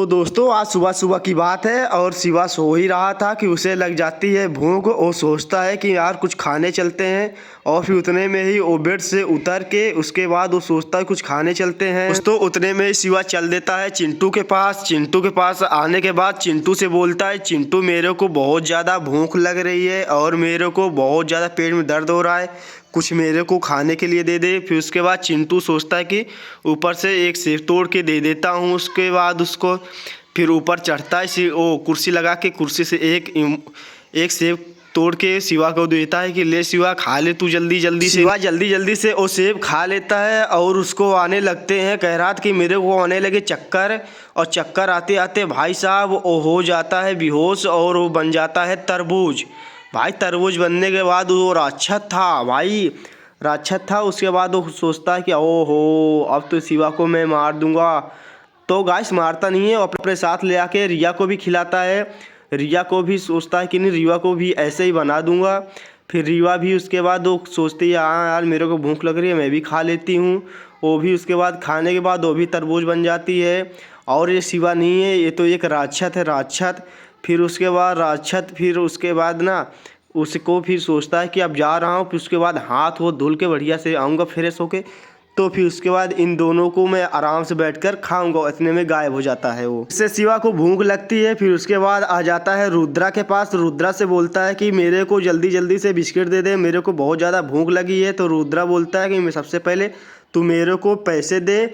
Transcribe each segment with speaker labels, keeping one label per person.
Speaker 1: तो दोस्तों आज सुबह सुबह की बात है और शिवा सो ही रहा था कि उसे लग जाती है भूख और सोचता है कि यार कुछ खाने चलते हैं। और फिर उतने में ही वो बेड से उतर के उसके बाद वो सोचता है कुछ खाने चलते हैं। दोस्तों उतने में ही शिवा चल देता है चिंटू के पास। चिंटू के पास आने के बाद चिंटू से बोलता है, चिंटू मेरे को बहुत ज़्यादा भूख लग रही है और मेरे को बहुत ज़्यादा पेट में दर्द हो रहा है, कुछ मेरे को खाने के लिए दे दे। फिर उसके बाद चिंटू सोचता है कि ऊपर से एक सेब तोड़ के दे देता हूँ। उसके बाद उसको फिर ऊपर चढ़ता है, वो कुर्सी लगा के कुर्सी से एक सेब तोड़ के शिवा को देता है कि ले शिवा खा ले तू जल्दी जल्दी से। शिवा जल्दी जल्दी से वो सेब खा लेता है और उसको आने लगते हैं कह रहा था कि मेरे को आने लगे चक्कर। और चक्कर आते आते भाई साहब वो हो जाता है बेहोश और वो बन जाता है तरबूज। भाई तरबूज बनने के बाद वो राक्षस था, भाई राक्षस था। उसके बाद वो सोचता है कि ओहो अब तो शिवा को मैं मार दूंगा। तो गाइस मारता नहीं है, अपने साथ ले आके रिया को भी खिलाता है। रिया को भी सोचता है कि नहीं रिया को भी ऐसे ही बना दूंगा। फिर रिया भी उसके बाद वो सोचती है हाँ यार मेरे को भूख लग रही है मैं भी खा लेती हूँ। वो भी उसके बाद खाने के बाद वो भी तरबूज बन जाती है। और ये शिवा नहीं है, ये तो एक राक्षस है, राक्षस। फिर उसके बाद राक्षस फिर उसके बाद ना उसको फिर सोचता है कि अब जा रहा हूँ। फिर उसके बाद हाथ वो धुल के बढ़िया से आऊँगा फ्रेश होके, तो फिर उसके बाद इन दोनों को मैं आराम से बैठकर खाऊंगा। इतने में गायब हो जाता है वो। इससे शिवा को भूख लगती है। फिर उसके बाद आ जाता है रुद्रा के पास। रुद्रा से बोलता है कि मेरे को जल्दी जल्दी से बिस्किट दे दे, मेरे को बहुत ज़्यादा भूख लगी है। तो रुद्रा बोलता है कि मैं सबसे पहले तू मेरे को पैसे दे।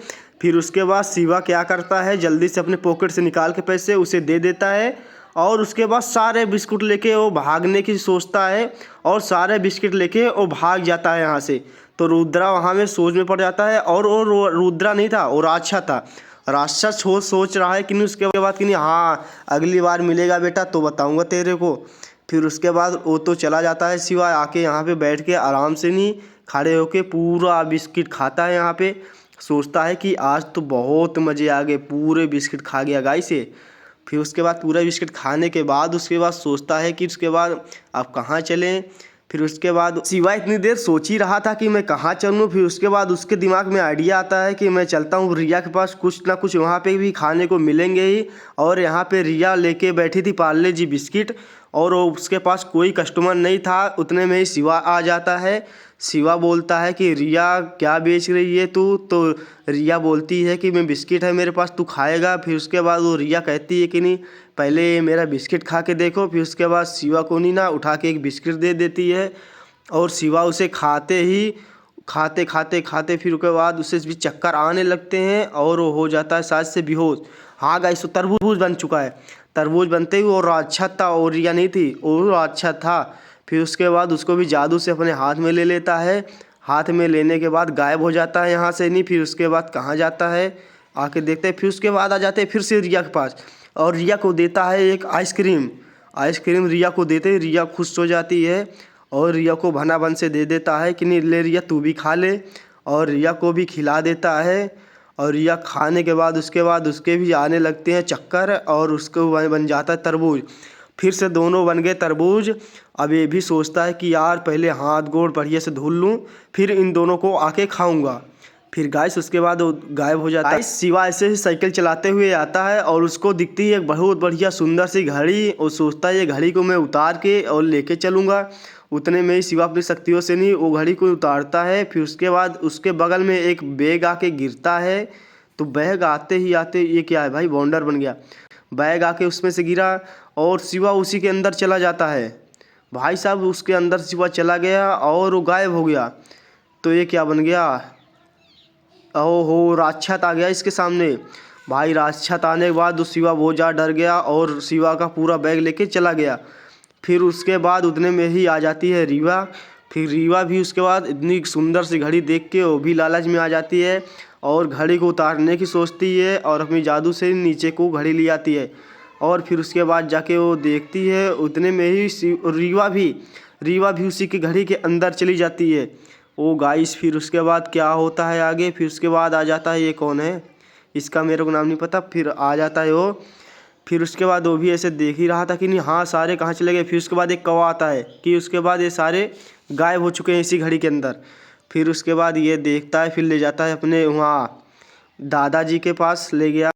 Speaker 1: फिर उसके बाद शिवा क्या करता है जल्दी से अपने पॉकेट से निकाल के पैसे उसे दे देता है। और उसके बाद सारे बिस्कुट लेके वो भागने की सोचता है और सारे बिस्किट लेके वो भाग जाता है यहाँ से। तो रुद्रा वहाँ में सोच में पड़ जाता है और वो रुद्रा नहीं था, वो राक्षस था। राक्षस सोच रहा है कि नहीं उसके बाद कि नहीं हाँ अगली बार मिलेगा बेटा तो बताऊँगा तेरे को। फिर उसके बाद वो तो चला जाता है शिवा आके यहाँ पे बैठ के आराम से नहीं खड़े होके पूरा बिस्किट खाता है यहाँ पे। सोचता है कि आज तो बहुत मज़े आ गए, पूरे बिस्किट खा गया गाइस से। फिर उसके बाद पूरा बिस्किट खाने के बाद उसके बाद सोचता है कि उसके बाद अब कहाँ चलें। फिर उसके बाद शिवा इतनी देर सोच ही रहा था कि मैं कहाँ चलूँ। फिर उसके बाद उसके दिमाग में आइडिया आता है कि मैं चलता हूँ रिया के पास, कुछ ना कुछ वहाँ पे भी खाने को मिलेंगे ही। और यहाँ पे रिया लेके बैठी थी पार्ले जी बिस्किट और उसके पास कोई कस्टमर नहीं था। उतने में ही शिवा आ जाता है। शिवा बोलता है कि रिया क्या बेच रही है तू। तो रिया बोलती है कि मैं बिस्किट है मेरे पास, तू खाएगा। फिर उसके बाद वो रिया कहती है कि नहीं पहले मेरा बिस्किट खा के देखो। फिर उसके बाद शिवा को नहीं ना उठा के एक बिस्किट दे देती है और शिवा उसे खाते खाते फिर उसके बाद उसे भी चक्कर आने लगते हैं और वो हो जाता है शायद से बेहोश। हाँ गाइस तो तरबूज बन चुका है। तरबूज बनते ही वो राक्षस था और रिया नहीं थी, वो राक्षस था। फिर उसके बाद उसको भी जादू से अपने हाथ में ले लेता है। हाथ में लेने के बाद गायब हो जाता है यहाँ से नहीं। फिर उसके बाद कहाँ जाता है आके देखते हैं। फिर उसके बाद आ जाते हैं फिर से रिया के पास और रिया को देता है एक आइसक्रीम। आइसक्रीम रिया को देते ही रिया खुश हो जाती है और रिया को भना बन से दे देता है कि नहीं ले रिया तू भी खा ले। और रिया को भी खिला देता है और रिया खाने के बाद उसके उसके भी आने लगते हैं चक्कर और उसको बन जाता है तरबूज। फिर से दोनों बन गए तरबूज। अब ये भी सोचता है कि यार पहले हाथ गोड़ बढ़िया से धुल लूँ फिर इन दोनों को आके खाऊंगा। फिर गाइस उसके बाद वो गायब हो जाता है। शिवा ऐसे ही साइकिल चलाते हुए आता है और उसको दिखती है एक बहुत बढ़िया सुंदर सी घड़ी। और सोचता है ये घड़ी को मैं उतार के और लेके चलूँगा। उतने में ही शिवा अपनी शक्तियों से नहीं वो घड़ी को उतारता है। फिर उसके बाद उसके बगल में एक बैग आके गिरता है। तो बैग आते ही आते ये क्या है भाई, बाउंडर बन गया। बैग आके उसमें से गिरा और शिवा उसी के अंदर चला जाता है। भाई साहब उसके अंदर शिवा चला गया और वो गायब हो गया। तो ये क्या बन गया, ओहो राक्षस आ गया इसके सामने। भाई राक्षस आने के बाद उस शिवा बहुत ज़्यादा डर गया और शिवा का पूरा बैग लेके चला गया। फिर उसके बाद उतने में ही आ जाती है रीवा। फिर रीवा भी उसके बाद इतनी सुंदर सी घड़ी देख के वो भी लालच में आ जाती है और घड़ी को उतारने की सोचती है और अपनी जादू से नीचे को घड़ी ले आती है। और फिर उसके बाद जाके वो देखती है उतने में ही रीवा भी उसी की घड़ी के अंदर चली जाती है। ओ गाइस फिर उसके बाद क्या होता है आगे। फिर उसके बाद आ जाता है ये कौन है इसका मेरे को नाम नहीं पता। फिर आ जाता है वो। फिर उसके बाद वो भी ऐसे देख ही रहा था कि नहीं हाँ सारे कहाँ चले गए। फिर उसके बाद एक कौवा आता है कि उसके बाद ये सारे गायब हो चुके हैं इसी घड़ी के अंदर। फिर उसके बाद ये देखता है फिर ले जाता है अपने वहाँ दादाजी के पास ले गया।